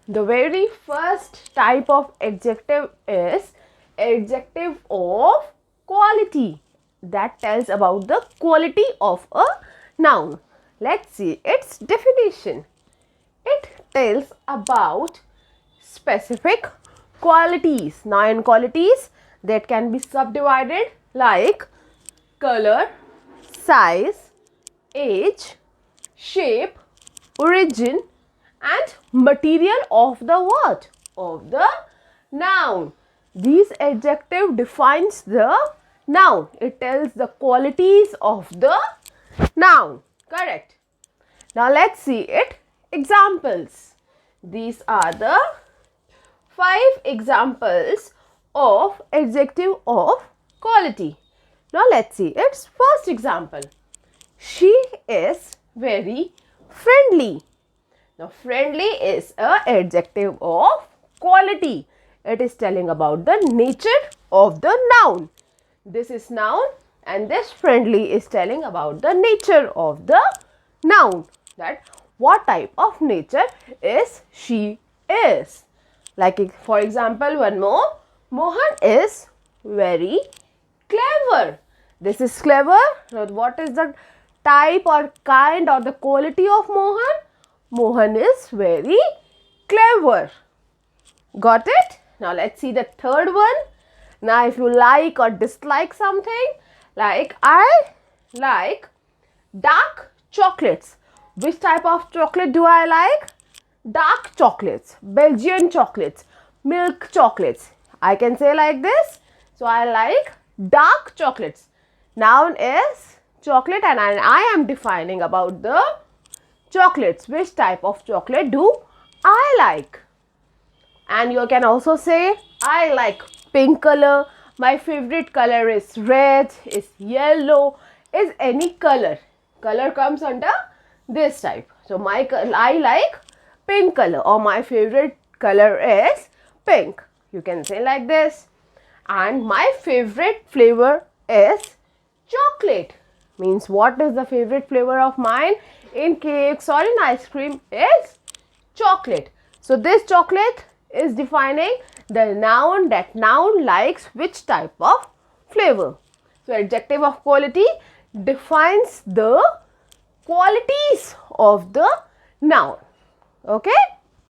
The very first type of adjective is adjective of quality. That tells about the quality of a noun. Let's see its definition. It tells about specific qualities, noun qualities that can be subdivided like color, size, age, shape, origin and material of the what? Of the noun. These adjective defines the noun. It tells the qualities of the noun. Correct. Now let's see it examples. These are the 5 examples of adjective of quality. Now let's see its first example. She is very friendly. Now friendly is a adjective of quality. It is telling about the nature of the noun. This is noun and this friendly is telling about the nature of the noun. That what type of nature is she is. Like for example, one more. Mohan is very clever. This is clever. Now what is the type or kind or the quality of Mohan? Mohan is very clever. Got it? Now let's see the third one. Now if you like or dislike something, like I like dark chocolates. Which type of chocolate do I like? Dark chocolates, Belgian chocolates, milk chocolates. I can say like this. So I like dark chocolates. Noun is chocolate and I am defining about the chocolates. Which type of chocolate do I like? And you can also say I like pink color. My favorite color is red, is yellow, is any color. Color comes under this type. So I like pink color or my favorite color is pink. You can say like this. And my favorite flavor is chocolate. Means what is the favorite flavor of mine in cakes or in ice cream is chocolate. So this chocolate is defining the noun, that noun likes which type of flavor. So adjective of quality defines the qualities of the noun. Okay.